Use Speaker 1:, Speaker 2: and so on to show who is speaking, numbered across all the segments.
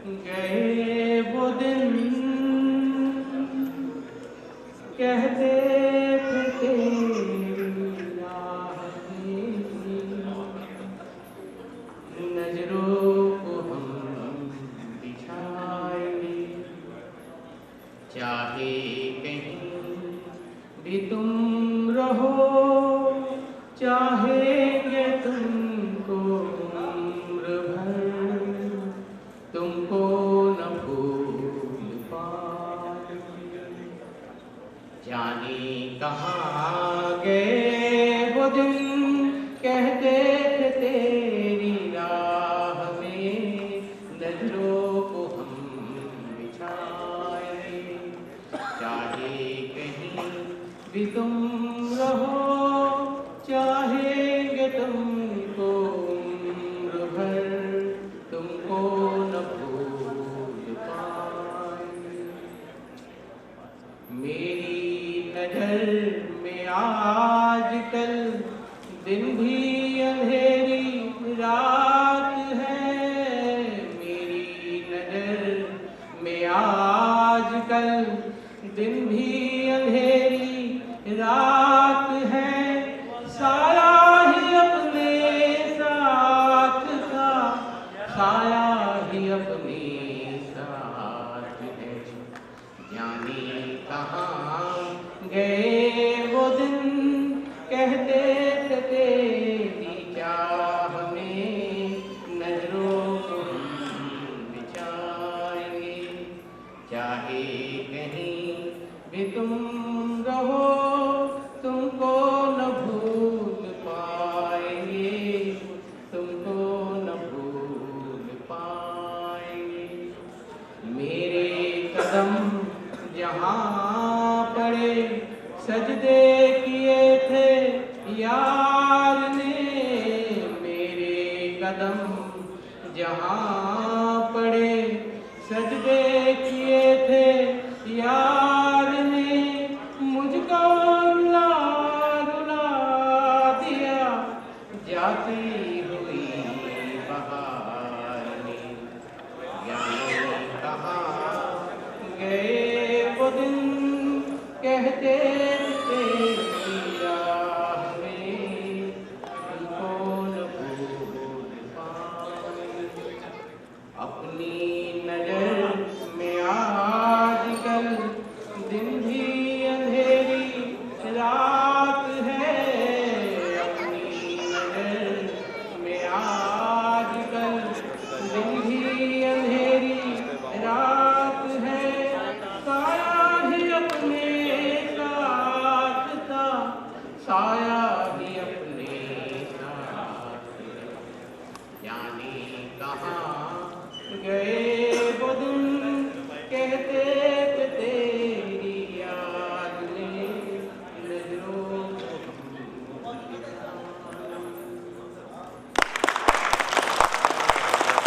Speaker 1: गए वो दिन कहते थे तेरी राह में नजरों को हम बिछाएंगे, चाहे कहीं भी तुम रहो, चाहेंगे तुमको उम्र भर, तुमको न भूल पाएंगे। जाने कहाँ गए वो दिन कहते थे तेरी राह में नजरों को हम बिछाएंगे, चाहे कहीं भी तुम रहो, चाहेंगे तुमको उम्र भर, तुमको न भूल पाएंगे। मेरी नजर में आजकल दिन भी अंधेरी रात है, मेरी नजर में आजकल दिन भी अंधेरी रात है, साया ही अपने साथ का, साया ही अपने साथ है। जाने कहाँ गए वो दिन कहते थे तेरी चाह में नजरों को हम बिछाएंगे, चाहे कहीं भी तुम रहो, तुमको न भूल पाएंगे, तुमको न भूल पाएंगे। मेरे कदम जहाँ पड़े सजदे किए थे यार ने, मेरे कदम जहाँ पड़े सजदे किए थे यार ने, मुझको रुला रुला दिया जाती हुई बहार ने। जाने कहाँ गए वो दिन कहते तेरी राह में तुमको न भूल पाएंगे। अपनी नजर में आजकल दिन भी अंधेरी रात है, अपनी नजर में आजकल दिन भी अंधेरी रात है, साया ही अपने साथ था, साया ही अपने साथ। जाने कहाँ गए वो दिन कहते थे तेरी याद में नजरों को हम।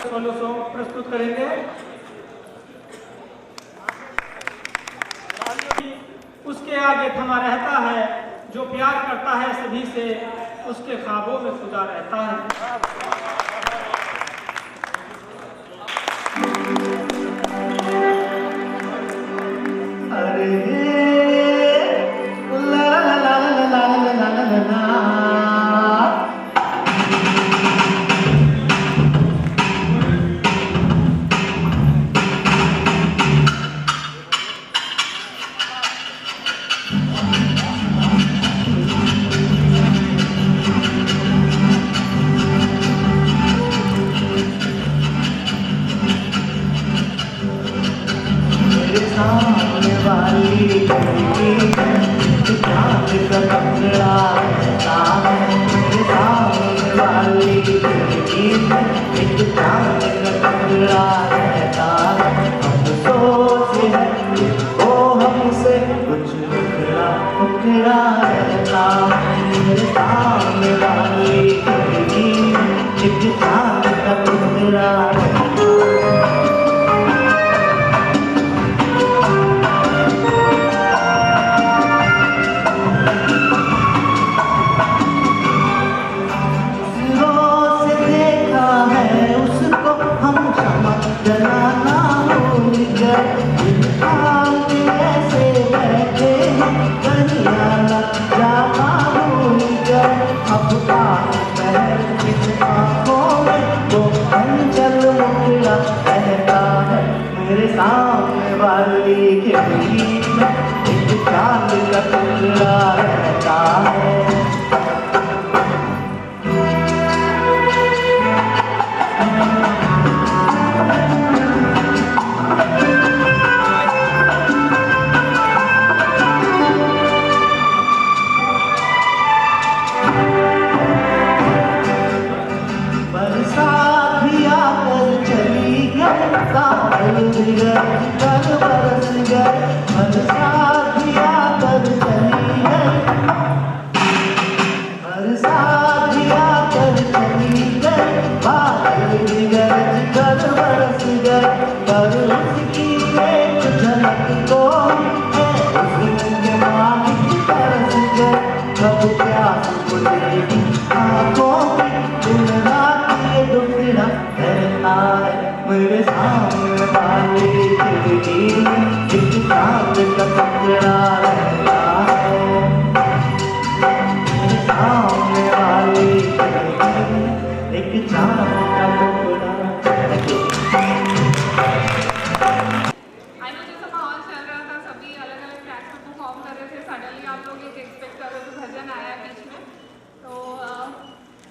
Speaker 1: सोलो सॉन्ग प्रस्तुत करेंगे। उसके आगे थमा रहता है जो प्यार करता है सभी से, उसके ख्वाबों में खुदा रहता है।
Speaker 2: सामने वाली चांद का टुकड़ा रहता है, सामने वाली एक चांद का टुकड़ा रहता है। अफसोस है वो हमसे कुछ टुकड़ा टुकड़ा रहता है, सामने वाली एक चांद का टुकड़ा रहता है। हम क्षमा जनाना भूल गए ऐसे बैठे कहीं आना जाना भूल गए अब बात पहल किस आँखों में वो अंचल मुखड़ा रहता है मेरे सामने वाली खिड़की में एक चांद का टुकड़ा रहता है कर बरस गए बरसात दिया कर चली गई बरसात दिया कर चली गई बादल गरज कर बरस गए पर उसकी एक झलक को उसके मालिक तरस गए कब प्यास बुझेगी आँखों की दिन रात ये दुखड़ा रहता है मेरे सामने वाली खिड़की में एक चांद का टुकड़ा रहता है मेरे सामने वाली खिड़की में एक चांद का टुकड़ा
Speaker 3: आई नो जैसा माहौल चल रहा था सभी अलग अलग ट्रैक्स पे परफॉर्म कर रहे थे सडनली आप लोग एक एक्सपेक्ट कर रहे थे भजन आया बीच में तो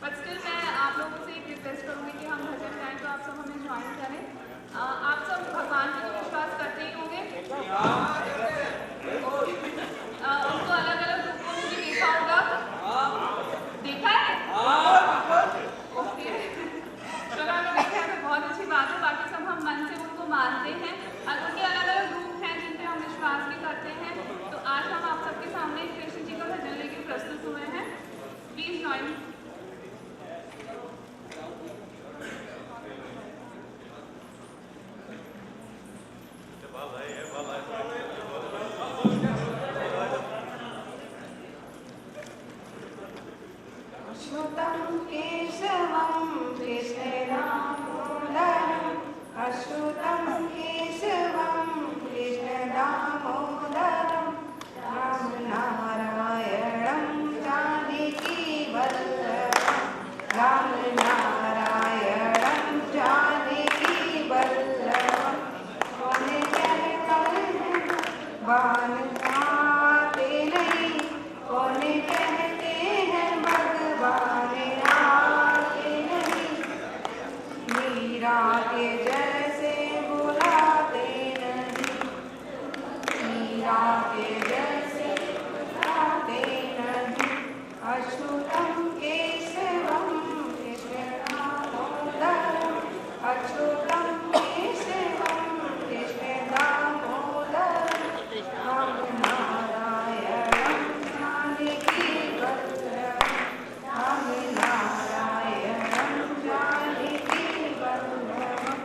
Speaker 3: बट स्टिल मैं आप लोगों से एक रिक्वेस्ट करूँगी कि हम भजन गाएं तो आप सब हमें ज्वाइन करें आप सब भगवान पे तो विश्वास करते ही होंगे उनको अलग अलग रूपों में भी देखा होगा देखा है ओके चलो अगर देखा है तो बहुत अच्छी बात है बाकी सब हम मन से उनको मानते हैं और उनके अलग अलग रूप हैं जिन पे हम विश्वास भी करते हैं तो आज हम आप सबके सामने कृष्ण जी का भजन लेके प्रस्तुत हुए हैं प्लीज ज्वाइन
Speaker 4: अच्युतं केशवं कृष्णदामोदरम् अच्युतं केशवं कृष्णदामोदरं रामनारायणं जानकीवल्लभं रामनारायणं जानकीवल्लभं कौन कहता है बान आते नहीं कौन कहते हैं भगवान आते नहीं मीरा के जैसे बुलाते नहीं मीरा के जैसे बुलाते नहीं अच्युतं केशवं कृष्णदामोदरम् अच्युतं केशवं कृष्णदामोदरम् रामनारायणं जानकीवल्लभं रामनारायणं जानकीवल्लभं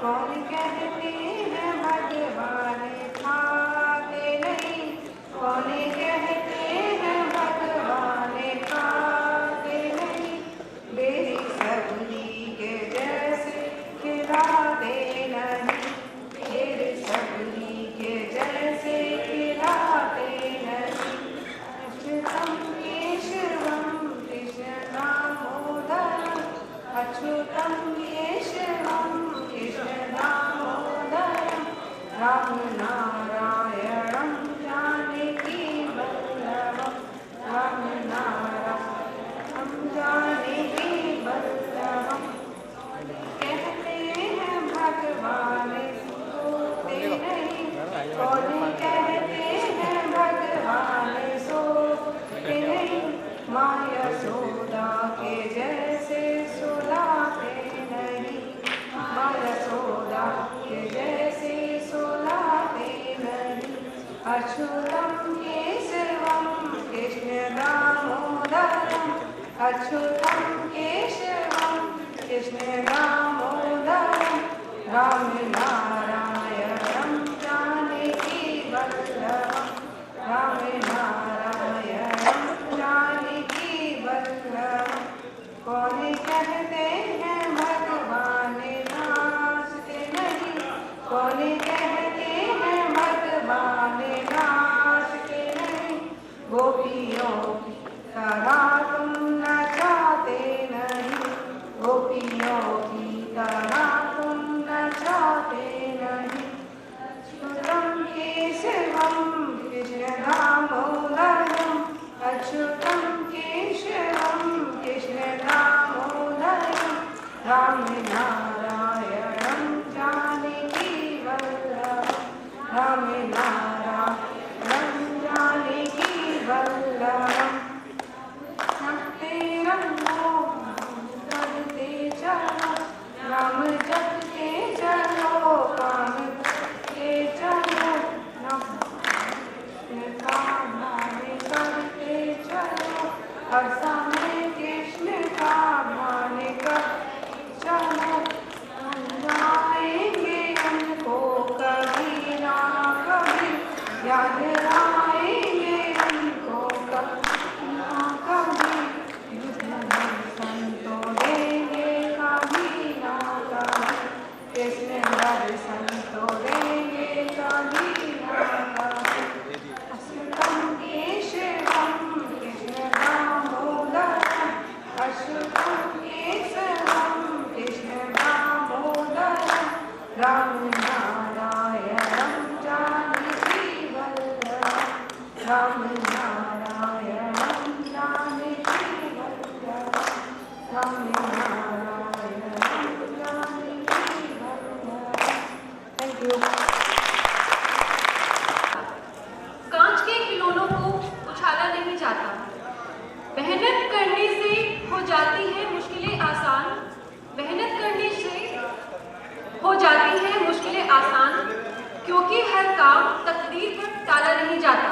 Speaker 4: कौन कहते हैं भगवान खाते नहीं कौन कहते हैं भगवान खाते नहीं बेरी सबली के जैसे खिलाते नहीं बेरी सबली के जैसे खिलाते नहीं अच्युतं केशवं कृष्णदामोदरम् अच्युतं केशवं कृष्णदामोदरम् रामनारायणं जानकीवल्लभं रामनारायणं जानकीवल्लभं कहते हैं भगवान सोते नहीं कौन कहते हैं भगवान सोते नहीं माया यशोदा के जैसे सुलाते नहीं माया यशोदा के जैसे सुलाते नहीं अच्युतं केशवं कृष्णदामोदरम् अच्युतं केशवं कृष्णदामोदरम् रामनारायणं जानकीवल्लभं रामनारायणं जानकीवल्लभं कौन कहते हैं भगवान नाचते याद आएंगे उनको कभी ना कभी, कृष्ण दर्शन तो देंगे कभी ना कभी, कृष्ण दर्शन तो देंगे कभी ना कभी। अच्युतम केशवम कृष्ण दामोदरम, अच्युतम केशवम कृष्ण दामोदरम, राम नारायणं जानकी वल्लभं, राम नारायणं जानकी वल्लभं, राम नारायणं जानकी वल्लभं। Thank you.
Speaker 3: कांच के खिलौनों को उछाला नहीं जाता, मेहनत करने से हो जाती है मुश्किलें आसान, मेहनत करने से हो जाती है मुश्किलें आसान, क्योंकि हर काम तकदीर पर टाला नहीं जाता।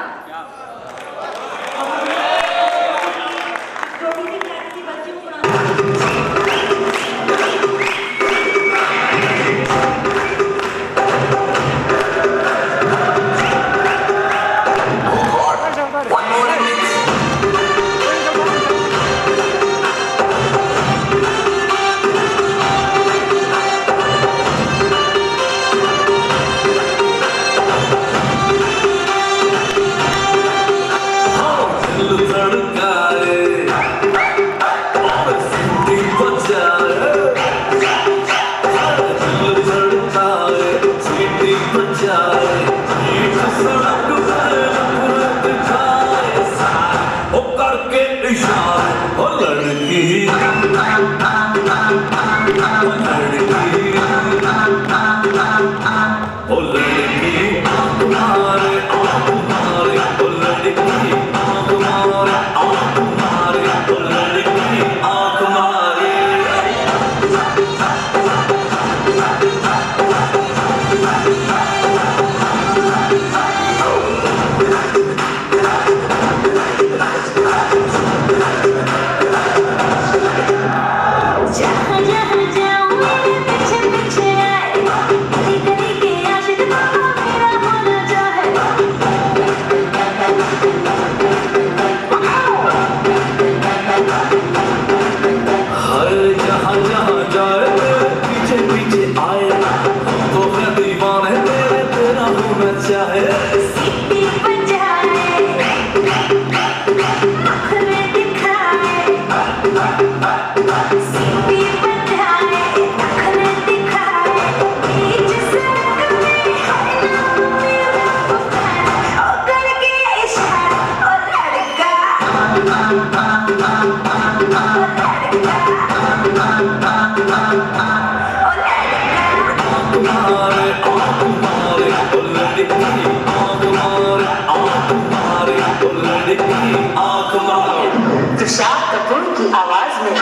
Speaker 5: तुषार कपूर की आवाज में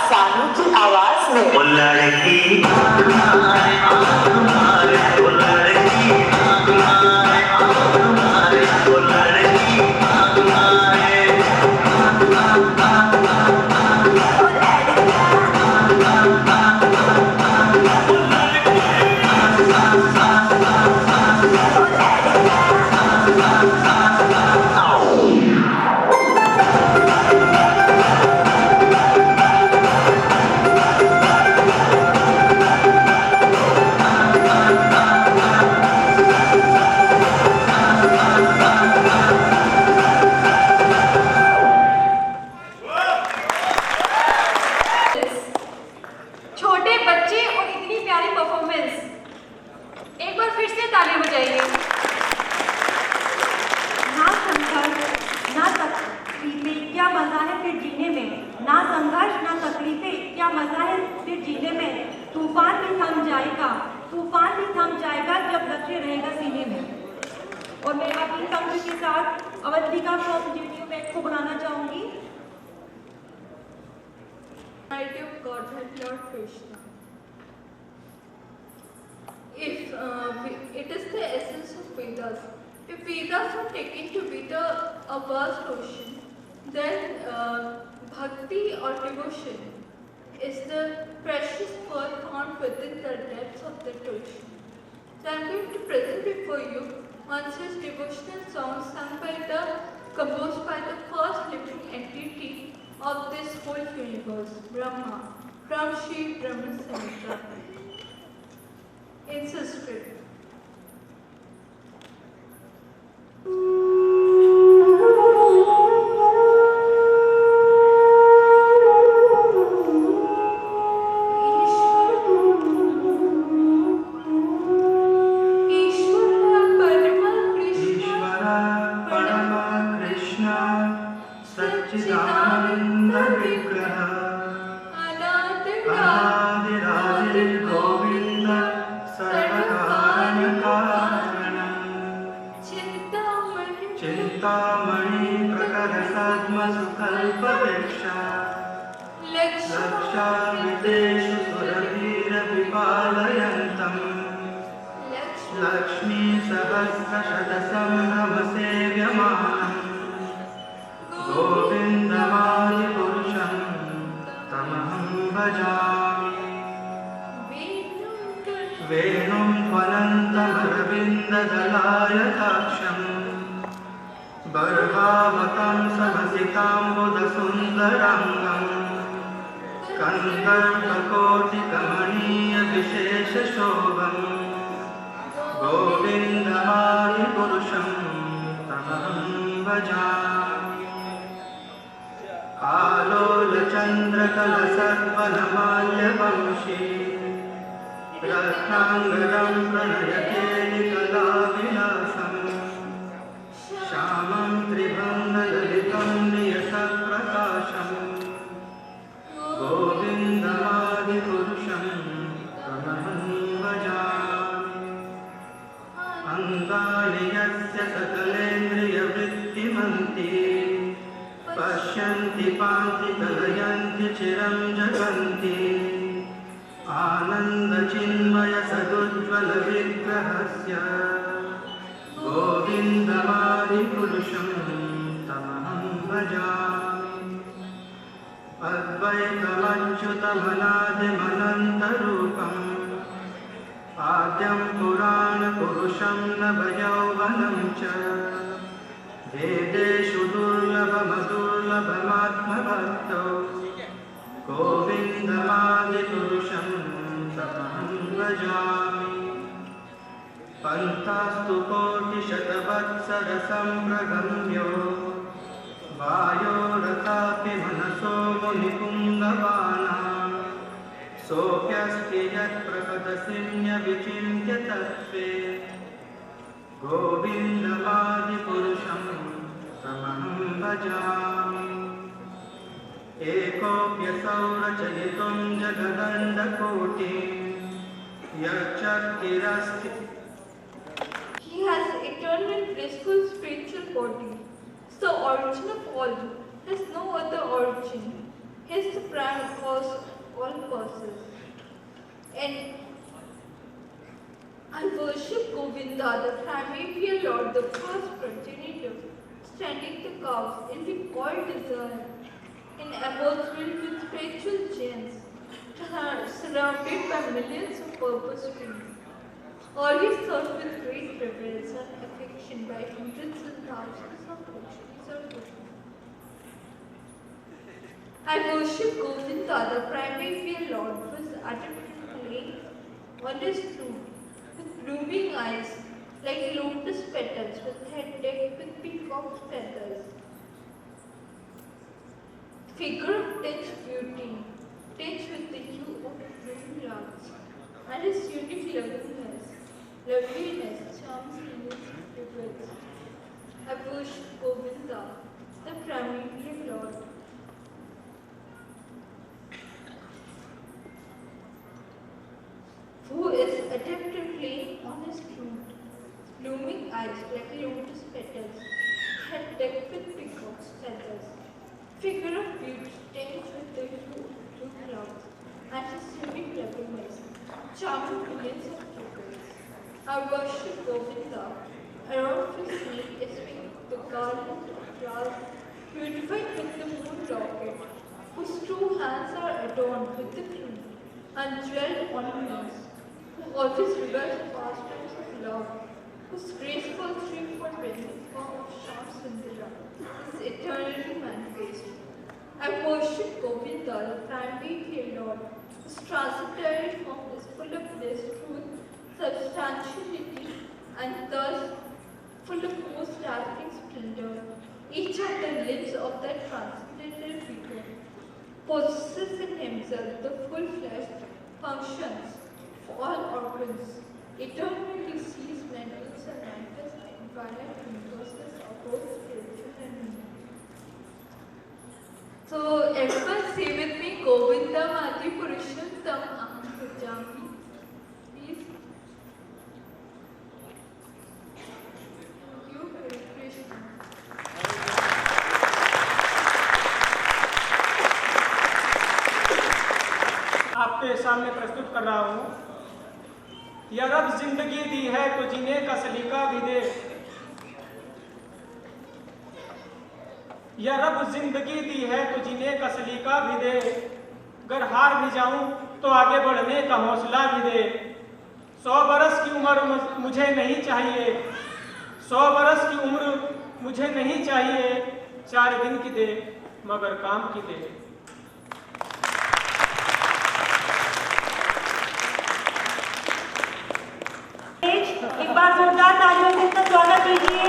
Speaker 5: सानू की आवाज में वो लड़की
Speaker 3: और मैं अपनी पंक्ति के साथ अवंतिका फ्रॉम JDU बैग को बुलाना चाहूंगी।
Speaker 6: Almighty of Godhead, Lord Krishna. If it is the essence of Vedas, if Vedas are taken to be a vast ocean, Then bhakti or devotion is the precious pearl found within the depths of the Krishna. So I am going to present before you Mansa's devotional songs composed by the first living entity of this whole universe, Brahma, from Sri Brahma Samhita. In Sanskrit. He has eternal blissful spiritual body. The origin of all has no other origin. He is the prime cause of all causes. And I worship Govinda, the primary Lord, the first progenitor, standing the cows in the all desire, in abodes filled with spiritual gems, surrounded by millions of purple streams. Always served with great reverence and affection by hundreds and thousands of devotees. I worship Govinda, the primary Lord, who is utterly playing on his flute, with blooming eyes like lotus petals, with head decked with peacock's feathers. Figure of dense beauty, tinged with the hue of blooming locks, and his unique loveliness charms me with words. I worship Govinda, the primary Lord. Who is adept in playing on his flute, blooming eyes like lotus petals, head decked with peacock's feathers, figure of beauty tinged with the hue of blue clouds, and his unique loveliness, charming millions of pupils. I worship Govinda. Around his neck is the garland of flowers, beautified with dwelt on Venus, who always revealed the pastimes of love, whose graceful threefold bending form of Shamsundara is eternally manifest. I worship Govinda, the primary Dear Lord, whose transitory form is full of bliss, truth, substantiality, and thus full of most dazzling splendor. Each of the limbs of that transcendental figure possesses in himself the full-fleshed functions of all organs, eternally sees mentals and manifest infinite universes of both spiritual and human. So everyone say with me, Govindam Adi Purusham Tam Aham Bhajami. Please. Thank you. Hare Krishna.
Speaker 1: आपके सामने प्रस्तुत कर रहा हूँ। या रब जिंदगी दी है तो जीने का सलीका भी दे। या रब जिंदगी दी है तो जीने का सलीका भी दे। अगर हार भी जाऊं तो आगे बढ़ने का हौसला भी दे। 100 बरस की उम्र मुझे नहीं चाहिए। 100 बरस की उम्र मुझे नहीं चाहिए। 4 दिन की दे मगर काम की दे।
Speaker 7: एक बार जोरदार तालियों से इसका स्वागत कीजिए।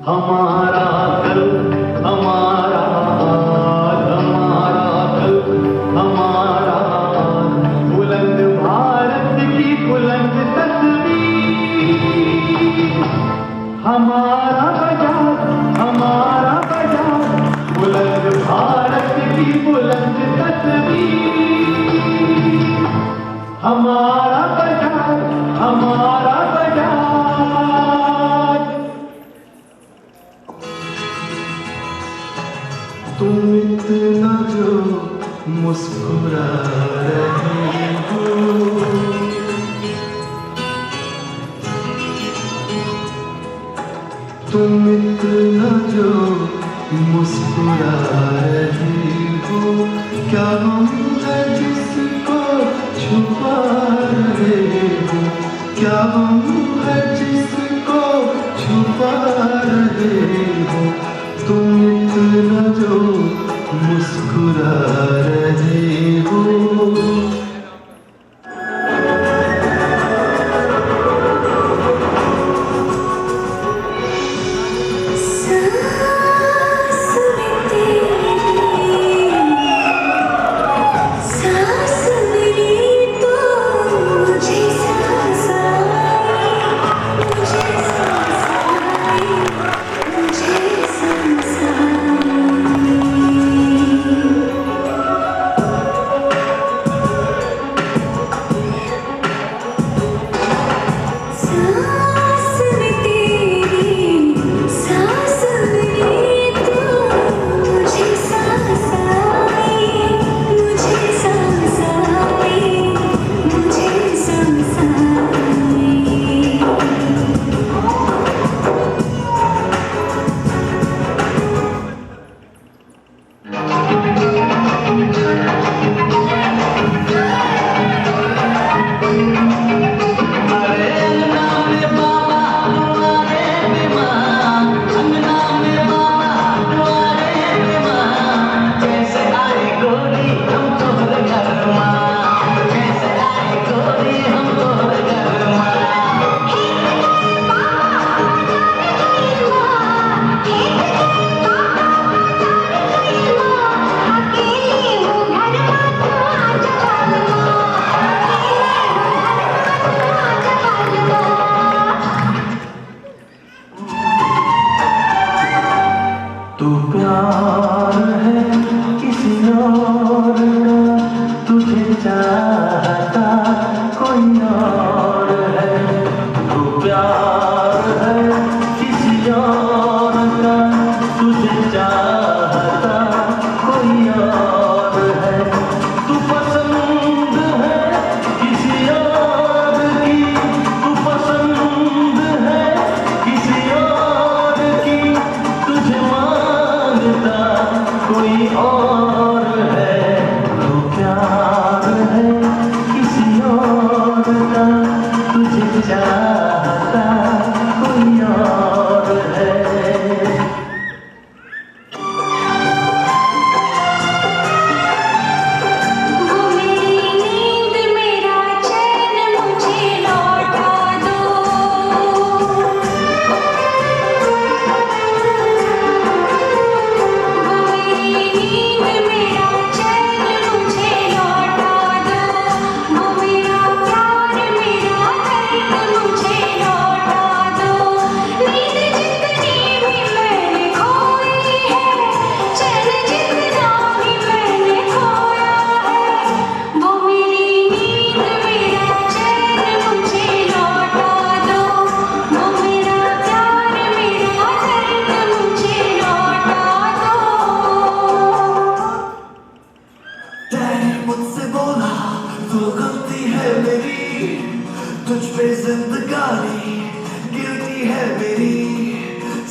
Speaker 2: हमारा कल हमारा कल हमारा बुलंद भारत की बुलंद तस्वीर हमारा बाजार बुलंद भारत की बुलंद तस्वीर हमारा बाजार तुम इतना जो मुस्कुरा रहे हो तुम इतना जो मुस्कुरा रहे हो क्या हम है जिसको छुपा रहे हो क्या हम है जिसको छुपा रहे हो तुम इतना जो मुस्कुरा रहे हो कोई और है तो प्यार है किसी और का, तुझे चाहता कोई और है।
Speaker 8: मुझसे बोला तो गलती है मेरी, तुझ पे जिंदगानी गिरती है मेरी।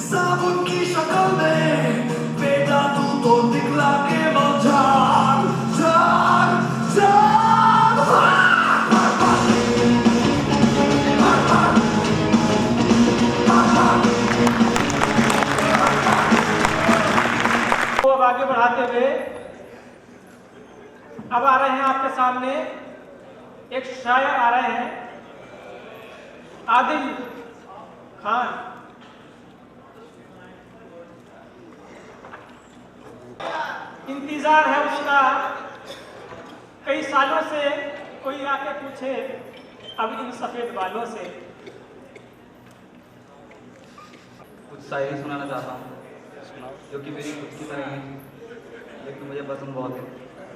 Speaker 8: साबुन की शक्ल में बेटा तू तो दिखला के जान जान जान।
Speaker 1: अब आगे बढ़ाते हुए अब आ रहे हैं आपके सामने एक शायर आ रहे हैं, आदिल खान। इंतजार है उसका कई सालों से, कोई आके पूछे अब इन सफेद बालों से।
Speaker 9: कुछ शायरी सुनाना चाहता हूँ जो कि मेरी खुद की तरह है, लेकिन मुझे पसंद बहुत है।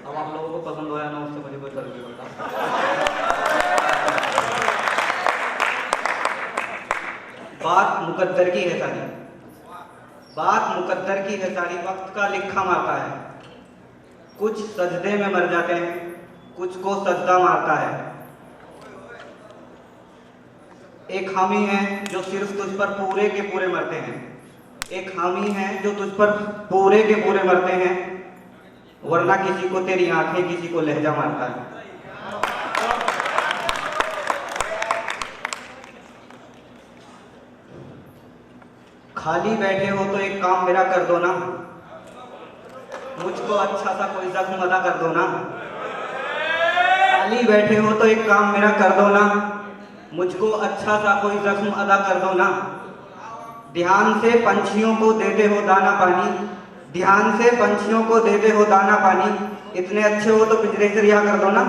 Speaker 9: अब आप लोगों को पसंद हो या ना, उससे मुझे कोई फर्क नहीं पड़ता। बात मुकद्दर की है सारी, बात मुकद्दर की है सारी, वक्त का लिखा मारता है। कुछ सजदे में मर जाते हैं, कुछ को सजदा मारता है। एक हामी है जो सिर्फ तुझ पर पूरे के पूरे मरते हैं, एक हामी है जो तुझ पर पूरे के पूरे मरते हैं, वरना किसी को तेरी आंखें किसी को लहजा मारता है। खाली बैठे हो तो एक काम मेरा कर दो ना, मुझको अच्छा सा कोई जख्म अदा कर दो ना। खाली बैठे हो तो एक काम मेरा कर दो ना, मुझको अच्छा सा कोई जख्म अदा कर दो ना। ध्यान से पंछियों को देते हो दाना पानी, ध्यान से पंछियों को देते हो दाना पानी, इतने अच्छे हो तो पिंजरे से रिहा कर दो ना।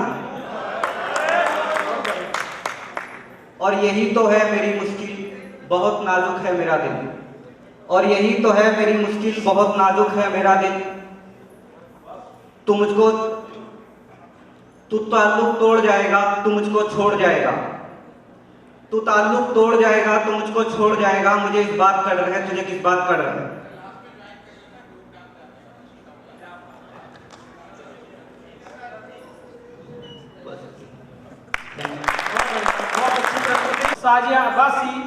Speaker 9: और यही तो है मेरी मुश्किल, बहुत नाजुक है मेरा दिल, और यही तो है मेरी मुश्किल, बहुत नाजुक है मेरा दिल। तू ताल्लुक तोड़ जाएगा, तू मुझको छोड़ जाएगा, तू ताल्लुक तोड़ जाएगा, तू मुझको छोड़ जाएगा। मुझे इस बात का डर है, तुझे किस बात का डर है?
Speaker 1: साजिया अब्बासी।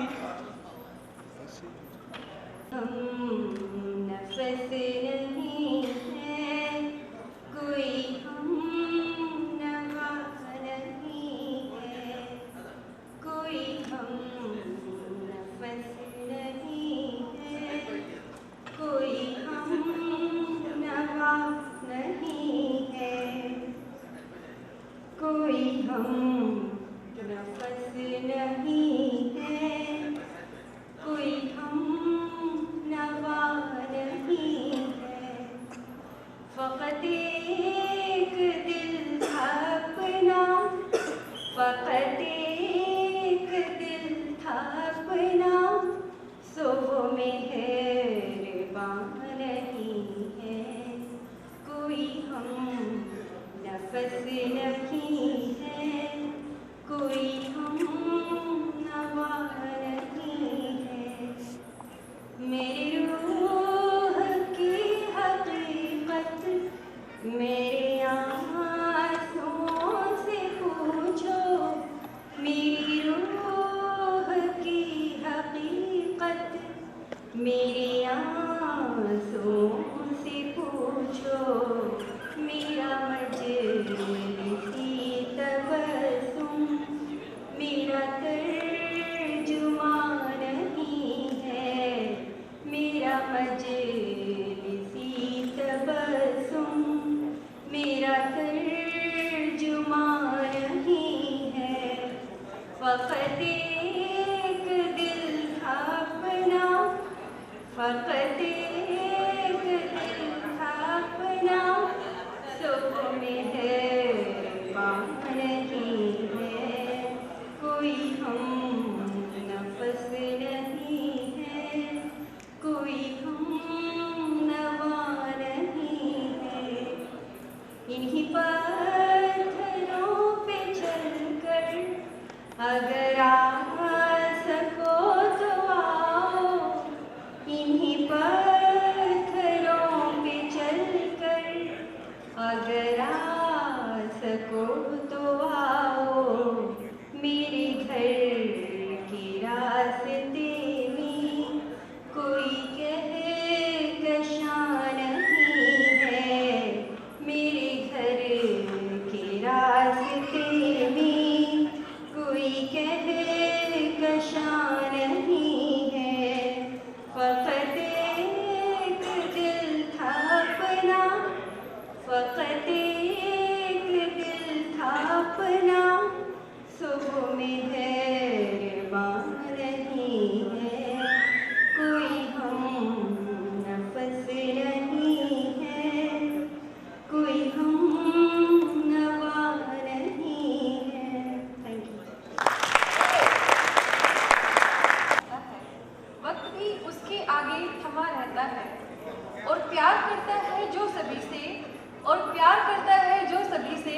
Speaker 3: और प्यार करता है जो सभी से,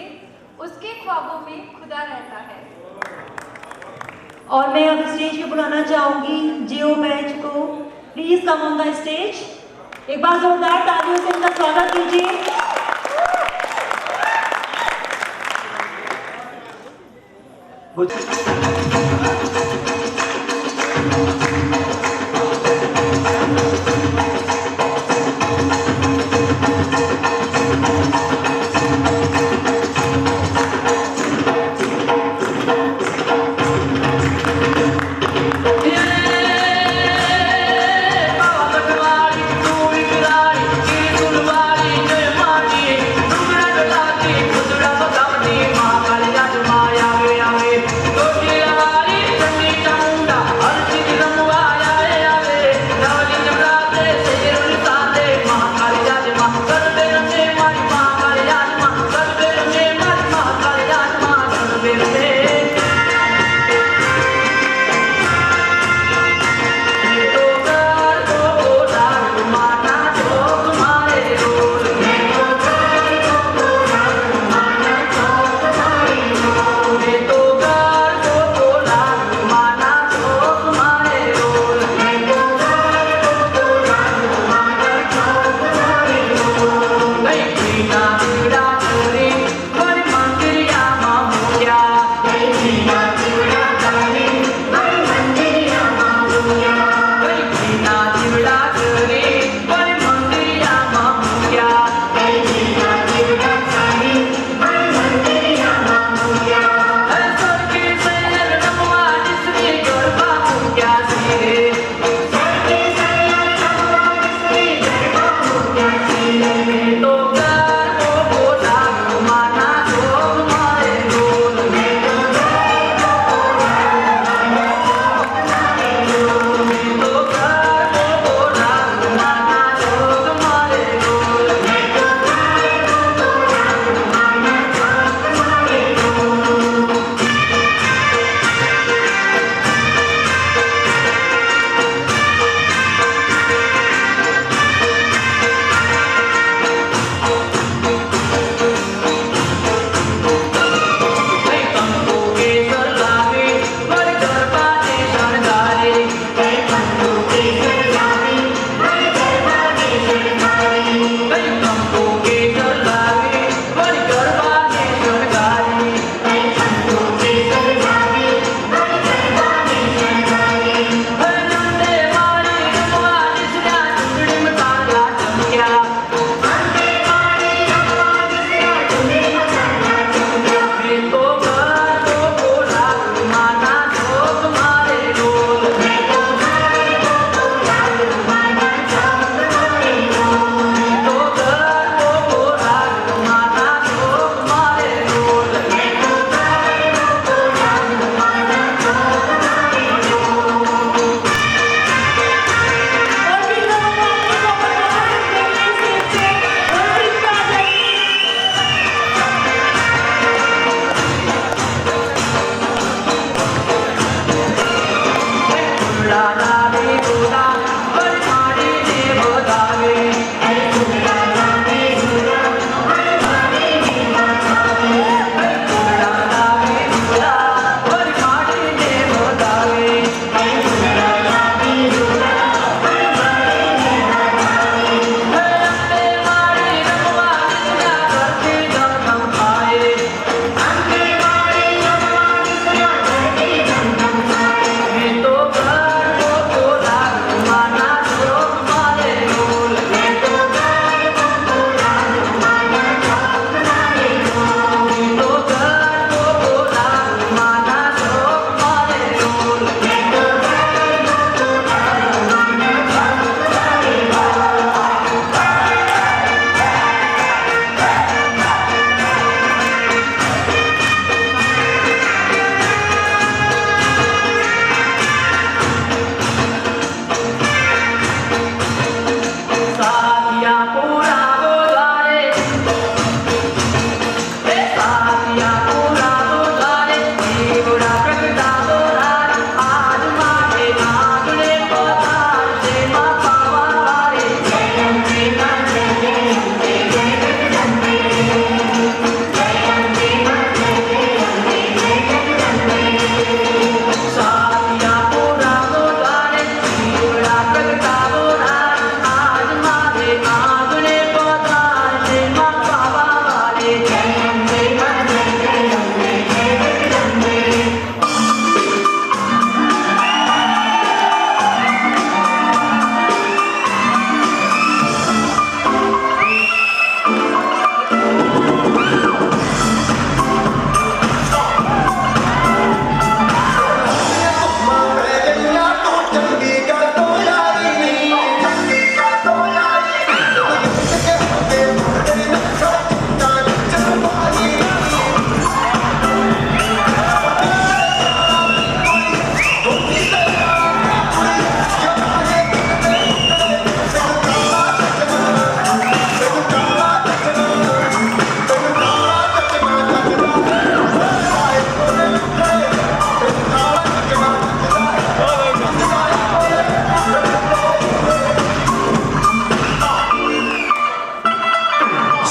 Speaker 3: उसके ख्वाबों में खुदा रहता है।
Speaker 7: और मैं अब स्टेज पे बुलाना चाहूंगी जियो बैच को। Please come on the stage. एक बार जोरदार तालियों से उनका स्वागत कीजिए।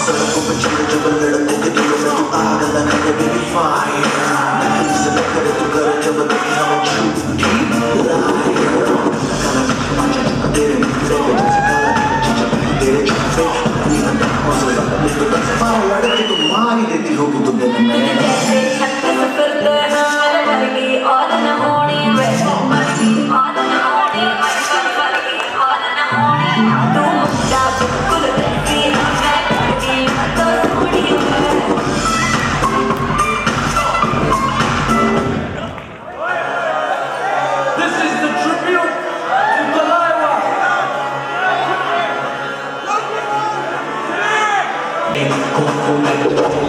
Speaker 8: सड़कों पे चल जब लड़कों के दिलों में तू आग लगा दे बेबी फायर से न करे तू करे जब देखे हम झूठी तेरे मुझे तेरे छुपे अपनी अंदर हौसला मुझको बस पाँव लड़के तुम मार ही देती होगी तुम दिन में
Speaker 7: जैसे छत सफर करना लगी और न होनी वैसे मर्जी और न होनी मर्जी और न होनी तू मुद्दा बिल्कुल वैसी मैं करती तो थोड़ी
Speaker 8: This is the tribute to Delilah.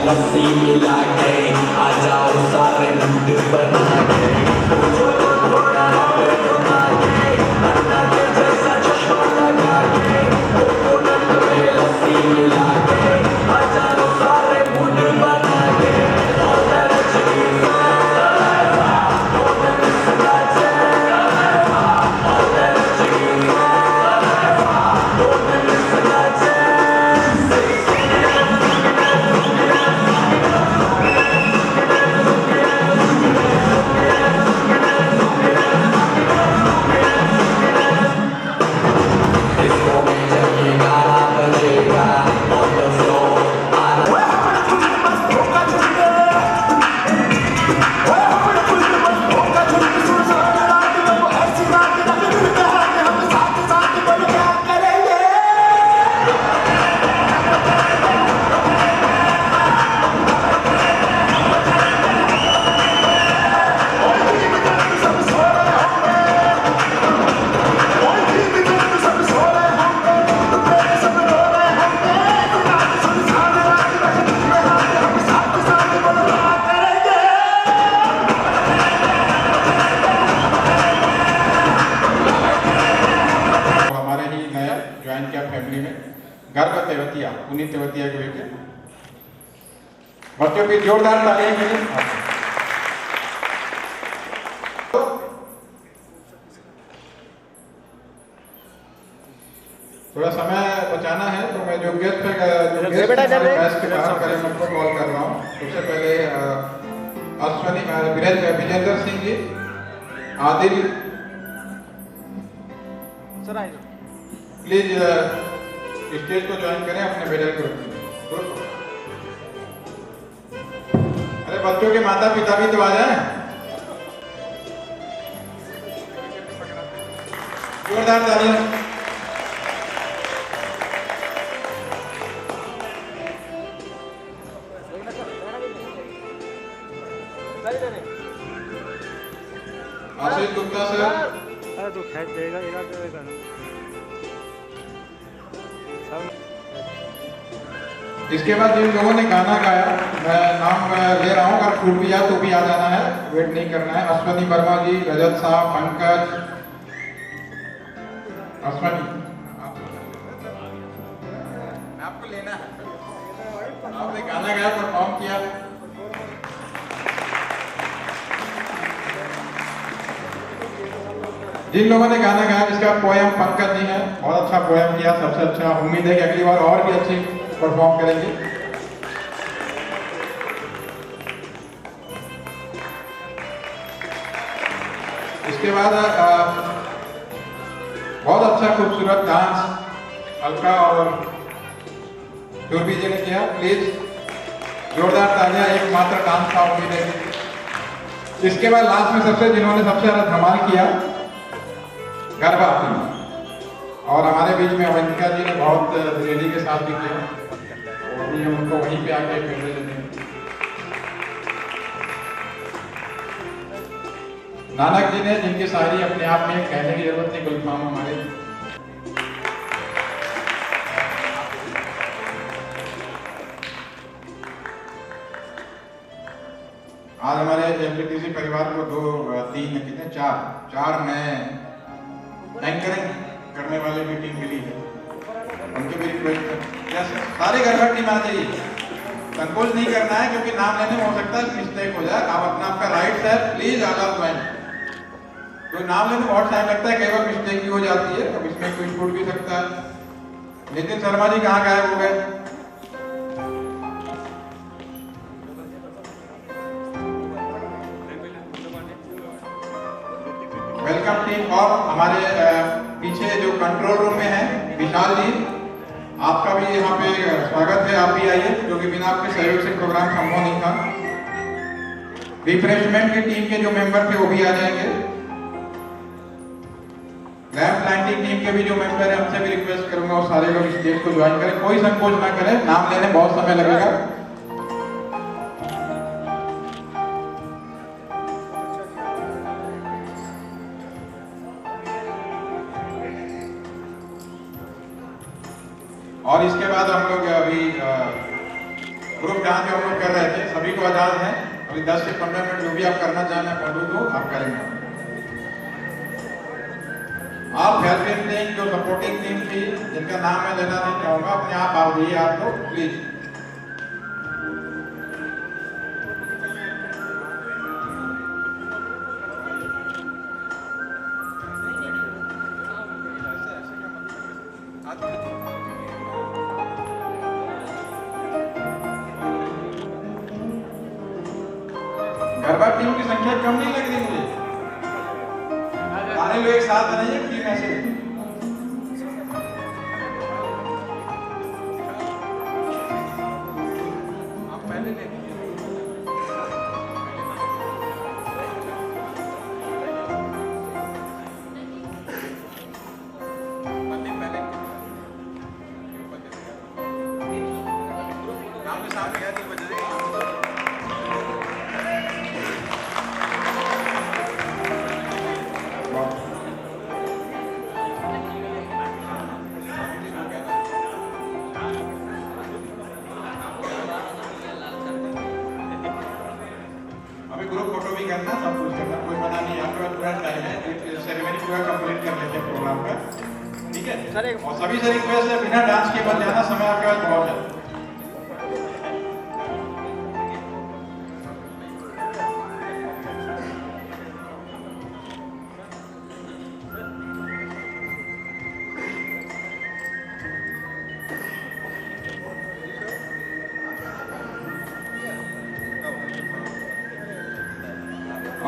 Speaker 8: लस्सी मिला के आ जाओ सारे मुंड बना के जैसा चश्मा लगा के लस्सी मिला के आ जाओ सारे मुंड बना के
Speaker 10: पुनीत तेवतिया के बेटे बच्चों की जोरदार तालियां के लिए थोड़ा समय बचाना है तो मैं जो गेस्ट के बाहर करे उनको कॉल कर रहा हूँ। सबसे पहले अश्वनी विजेंद्र सिंह जी, आदिल प्लीज स्टेज को ज्वाइन करें अपने मेडल ग्रुप में। अरे बच्चों के माता पिता भी तो आ जाएं। जोरदार तालियां। आशीष गुप्ता सर।
Speaker 1: तो खेच देगा
Speaker 10: इसके बाद जिन लोगों ने गाना गाया मैं नाम ले रहा हूँ, अगर छूट भी जाए तो भी आ जाना है, वेट नहीं करना है। अश्वनी वर्मा जी, रजत साहब, पंकज, अश्वनी आपको लेना है। आपने गाना गाया, परफॉर्म किया। जिन लोगों ने गाना गाया जिसका पोयम पंकज जी है, बहुत अच्छा पोयम किया, सबसे अच्छा। उम्मीद है कि अगली बार और भी अच्छी परफॉर्म करेंगे। इसके बाद बहुत अच्छा खूबसूरत डांस अलका और दुर्बी जी ने किया। प्लीज जोरदार तालियां, एकमात्र डांस था उम्मीद है। इसके बाद लास्ट में जिन्होंने सबसे ज्यादा धमाल किया, गरबा थी, और हमारे बीच में अवंतिका जी ने बहुत दिलेरी के साथ भी किया, और भी हम उनको वहीं पे आके फेवरेट देते हैं। नानक जी ने, जिनकी शायरी अपने आप में कहने की जरूरत नहीं, गुलफाम हमारे। आज हमारे एमपीटीसी परिवार को कितने चार नए एंकरिंग करने वाली मीटिंग मिली है। उनके भी रिक्वेस्ट है, सारे घर घर टीम आ जाइए, संकोच नहीं करना है, क्योंकि नाम लेने में हो सकता है मिस्टेक हो जाए। आप अपना आपका राइट है, प्लीज आला ज्वाइन। तो नाम लेने में बहुत टाइम लगता है, कई बार मिस्टेक भी हो जाती है, अब इसमें कोई छूट भी सकता है। नितिन शर्मा जी कहाँ गायब हो गए? और हमारे पीछे जो कंट्रोल रूम में है विशाल जी, आपका भी यहाँ पे स्वागत है। आप भी आइए, क्योंकि बिना आपके सहयोग से प्रोग्राम संभव नहीं था। रिफ्रेशमेंट की टीम के जो मेंबर थे वो भी आ जाएंगे। लैब प्लांटिंग टीम के भी जो मेंबर है उनसे भी रिक्वेस्ट करूंगा वो सारे लोग स्टेज को ज्वाइन करें, कोई संकोच ना करें, नाम लेने बहुत समय लगेगा। और इसके बाद हम लोग अभी ग्रुप डांस जो हम लोग कर रहे थे, सभी को आजाद है, अभी 10 से 15 मिनट जो भी आप करना चाहें पढ़ू तो आप करेंगे। आप हेल्पिंग टीम जो सपोर्टिंग टीम थी, जिनका नाम मैं लेना नहीं चाहूंगा, अपने आप आ जाइए आप लोग प्लीज। गरबा टीम की संख्या कम नहीं लग रही मुझे, सारे लोग एक साथ बनाइए टीम ऐसे। आप पहले ले ग्रुप फोटो भी करना, सब कुछ करना, कोई मना नहीं। आपके पास पूरा टाइम है, सेरेमनी पूरा कंप्लीट कर लेते हैं प्रोग्राम का, ठीक है। और सभी से रिक्वेस्ट है, बिना डांस के बाद ज्यादा समय आपके पास बहुत है।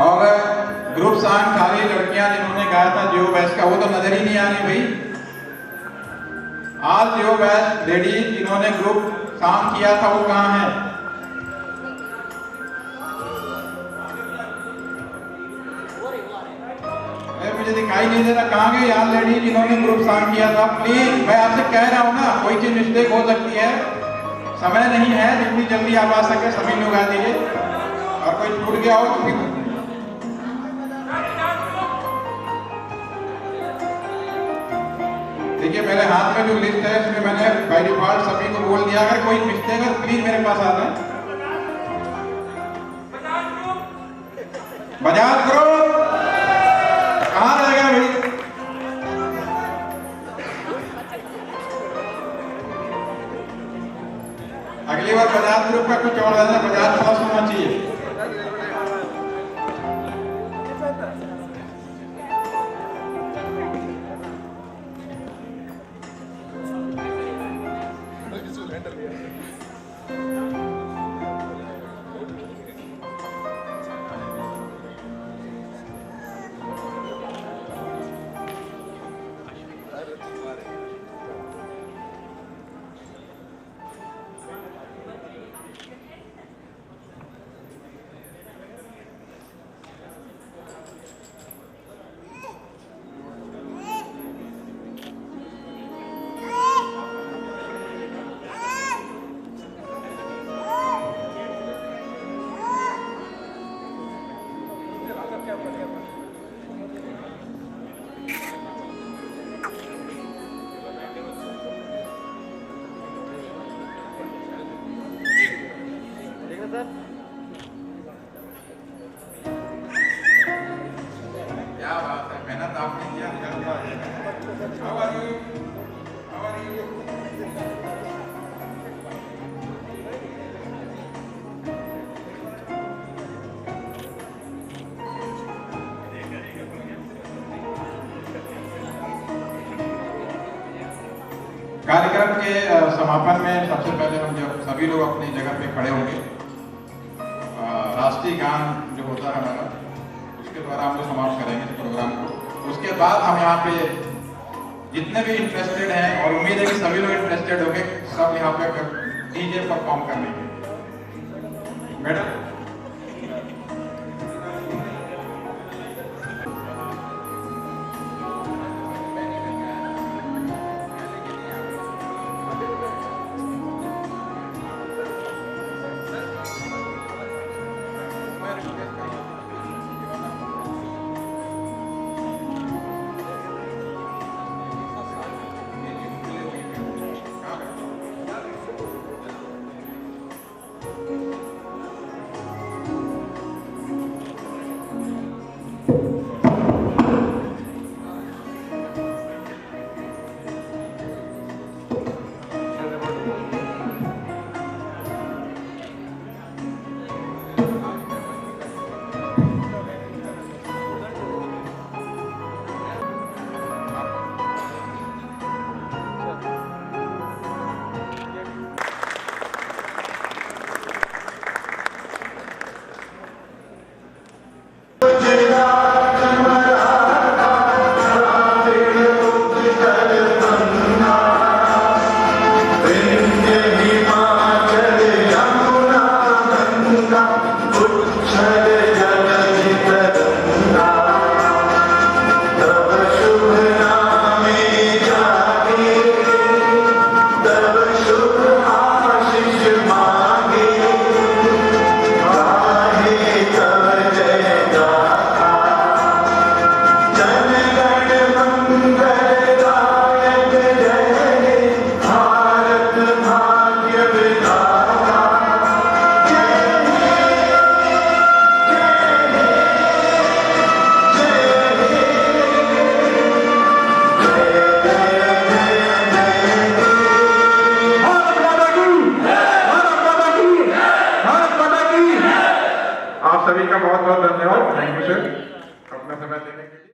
Speaker 10: और ग्रुप सॉन्ग सारी लड़कियां जिन्होंने गाया था जियो बैच का, वो तो नजर ही नहीं आ रही भाई। आज जियो बैच लेडी जिन्होंने ग्रुप सॉन्ग किया था वो कहाँ है? मुझे दिखाई नहीं दे रहा, कहाँ गई यार लेडी जिन्होंने ग्रुप सॉन्ग किया था? प्लीज, मैं आपसे कह रहा हूँ ना, कोई चीज मिस्टेक हो सकती है, समय नहीं है, जितनी जल्दी आप आ सके सभी लोग आ जाइए। और कोई छूट गया हो तो फिर देखिए, मेरे हाथ में जो लिस्ट है उसमें मैंने बाय डिफॉल्ट सभी को बोल दिया, अगर कोई मिस्टेक है प्लीज मेरे पास आ जाए। बजाज ग्रुप कहाँ रहेगा भाई? अगली बार बजाज ग्रुप का कुछ और रहना, बजाज प्लस होना चाहिए। क्या बात है, मेहनत आपने किया, रिजल्ट आ जाएगा। How are you? How are you? कार्यक्रम के समापन में सबसे पहले हम जब सभी लोग अपनी जगह पे खड़े होंगे, राष्ट्रीय गान जो होता है हमारा, उसके द्वारा हम लोग समाप्त करेंगे प्रोग्राम को। उसके बाद हम यहाँ पे जितने भी इंटरेस्टेड हैं, और उम्मीद है कि सभी लोग इंटरेस्टेड होंगे, सब यहाँ पे डीजे परफॉर्म करने के। मैडम आप सभी का बहुत बहुत धन्यवाद। थैंक यू सर, अपना समय देने के लिए।